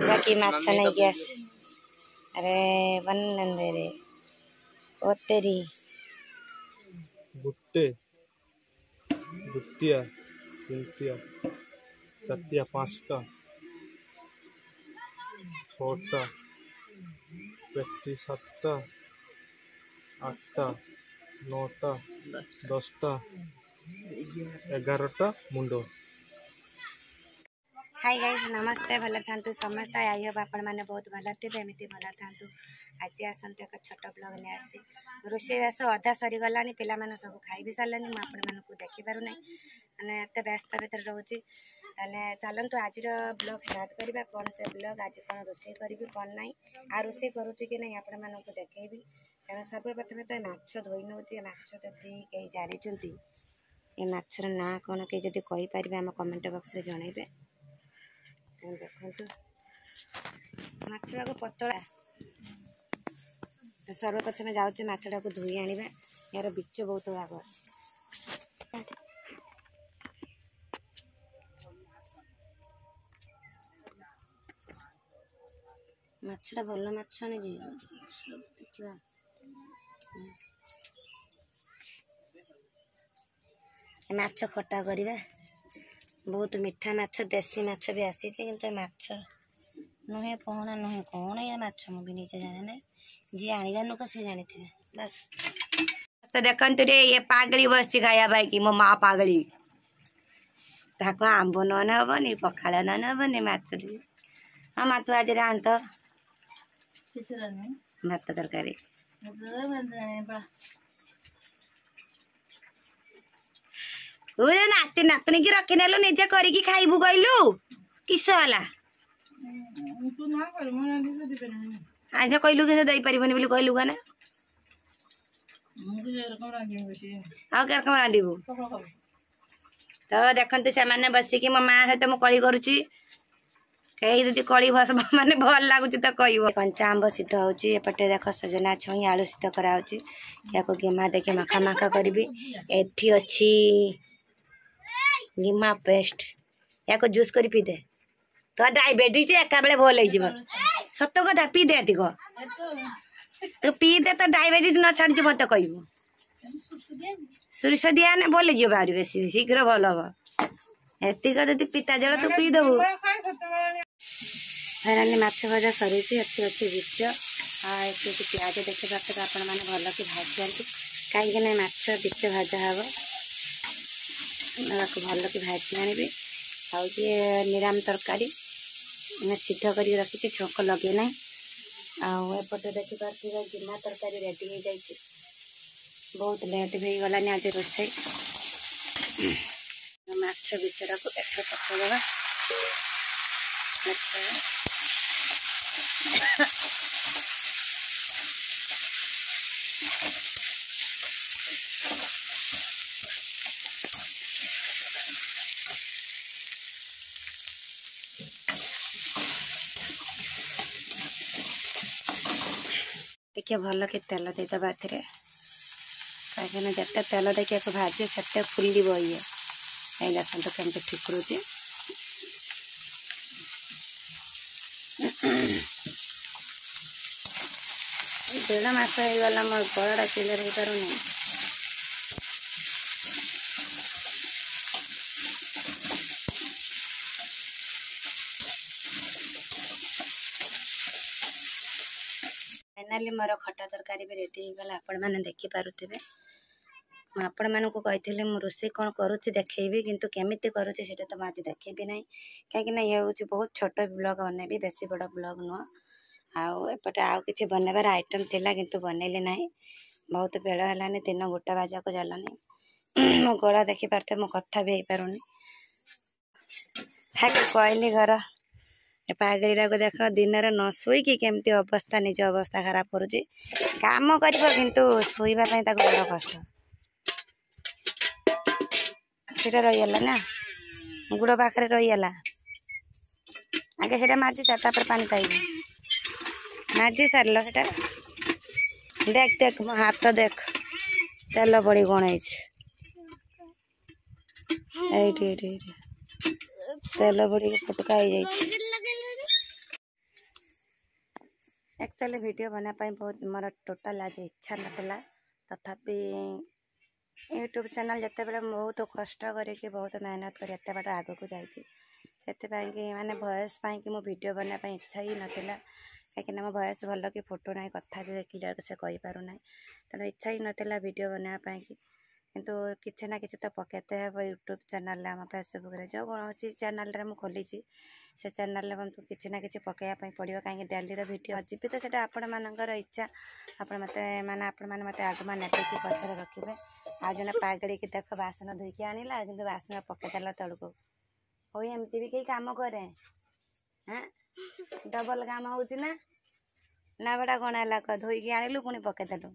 बाकी माछ नहीं गैस। अरे वन नंदे रे ओ तेरी गुट्टे दुतिया तिनतिया चतिया पाँचटा छटा पेटी सातटा आठटा नौटा 10टा 11टा मुंड। हाय गाइस नमस्ते भल था समस्त आई होप आपण मैंने बहुत भल थे एमती भल था। आज आसते एक छोट ब्लग नहीं आसी रोषेईबास अधा सरीगला पिला मैंने सब खाई भी सारे मुझे देखिपार ना मैंने एत व्यस्त भितर रोचे चलतु आज ब्लग स्टार्ट करवा कौन से ब्लग आज कौन रोषे करी कौन ना आ रोषे करुच्ची कि नहीं आपण मानक देखी तेना सब प्रथम तो माछ धोई नौचे माछ जदि कहीं जानते ये माछर ना कौन कहीं जब कहींपारे आम कमेंट बॉक्स रे जनइबे। देखु माछ आग पतला तो सर्वप्रथम जाऊँ माछटा को धोई आने यार बिच बहुत भाग अच्छे माछटा भल माछ नहीं देखा माछ खटा करवा बहुत मीठा माछ देसी माछ भी आसी कि माछ नुहे पहना नुहे कौन या माछ मुझे नीचे जाने ना जी आने लोक से जानी थे बस। तो देखते रे ये पागली बस खाया भाई कि मो माँ पागली ताको आंब नन हेनी पखाड़ नन हेनी माछ हाँ माँ तू आज रांध भात तरकारी नाती नातुनी की रखी नेलु निजे करिकी खाइबु कहलु किस वाला आज कहलु कि दे पारिबनी बोली कहलु ना आ रकम रांधबू तो देखते से मैंने बसिकी मो माँ सहित मुझे कली करुच्ची कहीं जब कली भस माने भल लगुच तो कह कंचा आंब सिद्ध होपटे देख सजना छुई आलू सिद्ध कराऊँगी या गिमा देखे माखा माखा करी एठी अच्छी गिमा पेस्ट या जूस कर पी दे तो डायबिटीज एका बेले भल हो सत कथा पी दे तो पी दे तो डायबिटीज न छाड़ी मत कहू सोरिष दिया ना बोले जी बाहर बेसी शीघ्र भल हम एतिक जब पिता जल तू पी देबू फाइनाली माछ भजा सरी अच्छी बिच प्याज देखते तो आपण मैंने भल कि भाजी दिखाँ कहीं ना माछ बिच भजा हम भल कि भाजी आनी आउ निराम तरकारी सिद्ध कर रखी छक लगे ना आपटे देखिपे गिना तरकारी रेडी हो जाए बहुत लेट भी गलानी आज रोषे माछ बिचरा को एक पकड़वा टे भल कि तेल देदबा कहीं जिते तेल देखिए भाजे से फुल ये ये देखो केमती ठिकुरुची डेढ़ मास होगा मो गलाटा क्लियर हो पार नहीं फाइनाली मोर खटा तरकारी भी रेडी होगा आपण मैंने देखिपे आपण मानक कही रोषे कौन करुच्ची देखी किंतु केमिति करुच्ची से तो आज देखेबी ना कहीं ये हूँ बहुत छोट ब्लॉग बनैबी बेसी बड़ ब्लॉग नुह आपटे आउ कि बनबार आइटम थिला किंतु बनैली ना बहुत बेल है 3 गोटा बाजा को जालानी मो गोड़ा देखी पारे मो कथा भी हो पारुनी कहली घर पागलीरा को देख दिन न शोईकी केमती अवस्था निज अवस्था खराब करुच्ची काम कर किंतु शोवाई बड़ कष्ट सीटा रहीगला ना गुड़ पाखे रहीगला आगे से मार्जी सार पानी पाइब मार्जी सारे से देख देख मो हाथ देख तेल पड़ी कौन तेल पड़ी फटका हो जाए। एक्चुअली वीडियो बनापी बहुत मोर टोटाल आज इच्छा नाला तथापि यूट्यूब चैनल जिते बड़े बहुत कष्ट करके बहुत मेहनत कर एत बाट आग को जाइए से माने भयस कि मो वीडियो बनापी इच्छा ही नाला कहीं मो भयस भल कि फोटो ना कथा भी क्लियर से कहीपर ना तेणु इच्छा ही नाला वीडियो बनापी किंतु किसी ना किसी तो पकेते हे यूट्यूब चैनल आम फेसबुक जो कौन चैनल मुझे खोली से चैनल किसी ना कि पकड़ापी पड़ो कहीं डेली वीडियो अजीबी तो सीटा आपण मानकर इच्छा आपण मत मैंने आपण मैंने मत आगमा ने पचर रखिए आज जन पागड़ी की देख बासन धोईकी आनिला कि बासन पकईदेला तलू हो एमती भी कई कम करे हाँ डबल काम होना ना बड़ा कौन है धोईकी आणलु पुणी पकईदेलु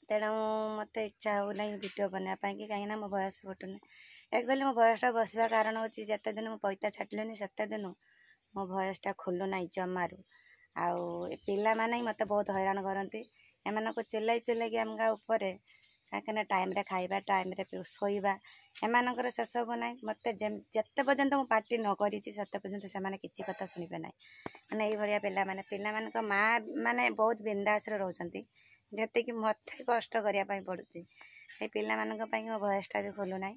तेणु मत इच्छा हो ना वीडियो बनापी कि कहीं मो बयस फुटुनी एक्चुअली मो बयसटा बसवा कारण हूँ जिते दिन मुझे पैसा छाड़िलुनि से दिन मो भयसटा खोलुना जमारू आउ पिला माने मत बहुत हैरान करती एम चिल्लाई चिल्लाइकी आम गाँव कहीं टाइम रे खाइबा टाइम रे शोइबा एमानकर से सब ना मत जिते पर्यंत मु पार्टी न करी से पर्यंत से किसी कथा शुणवे ना मैंने ये पिला माने माँ माने बहुत बिंदास रोचती जी मत कष्ट करने पड़ुची ये पिला मो भयसटा भी खोलुना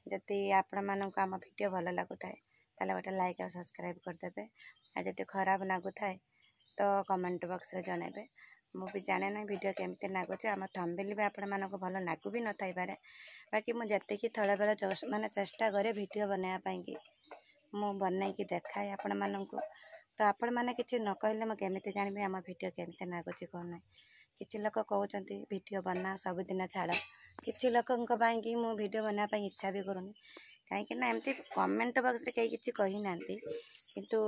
जदि आपण मानक आम वीडियो भल लगुए ताले गोटे लाइक और सब्सक्राइब करदे आदि खराब लगुए तो कमेंट बॉक्स रे जनइबे मु भी जाने ना वीडियो केमती लगुच आम थंबनेल भी आपण मानक भल लागू भी न थाई पारे बाकी मुझे थोड़ा बेले माने चेष्टा करे वीडियो बनापी कि मु बनईकी देखाए आपण मानक तो आपण मैंने किसी न कहले मुझे केमी जानवी आम वीडियो केमती लगुच कौन ना किसी लोग कहते वीडियो बना सबुदिन छाड़ किसी लोक मु वीडियो बनापी इच्छा भी करूनी कहीं एमती कमेंट बॉक्स रे कहीं किसी कही ना किंतु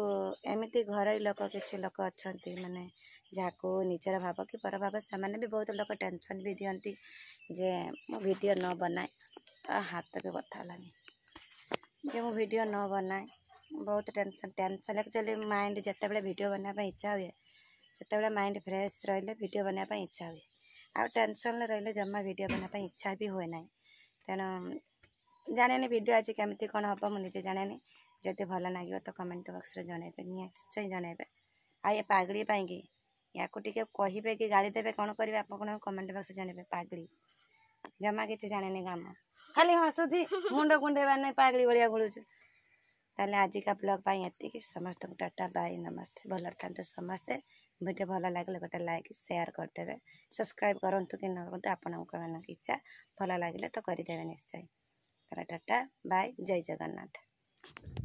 एमती घर लोक किसी लोक अच्छा माने जहाँ निजर भाव कि पर भाव से भी बहुत लोग टेंशन भी दिखती जे मो वीडियो न बनाए हाथ भी बथा लानी जे मो वीडियो न बनाए बहुत टेंशन एक्चुअली माइंड जिते बड़े वीडियो बनापी इच्छा हुए से माइंड फ्रेश रही वीडियो बनापी इच्छा हुए आउ टेंशन रही जमा वीडियो बनापी इच्छा भी हुए ना तेणु जाने वीडियो आज केमती कौन हम मुझे जाने जदि भल लगे तो कमेंट बॉक्स रे जनइबे निश्चय जनइबे आ ये पागड़ी पाई या कहे कि गाड़ी देवे कौन करेंगे आप कमेंट बॉक्स जनइबे पागड़ी जमा किसी जाने काम खाली हसुची मुंड कुंडेबार नहीं पागड़ी भाया घुड़ुचु ताले आज का ब्लॉग पाई एति समस्त टाटा बाय नमस्ते भल था समस्ते वीडियो भल लगे गोटे लाइक शेयर करदे सब्सक्राइब करूँ कि न करूँ आपण इच्छा भल लगे तो करदे निश्चय टाटा बाय जय जगन्नाथ।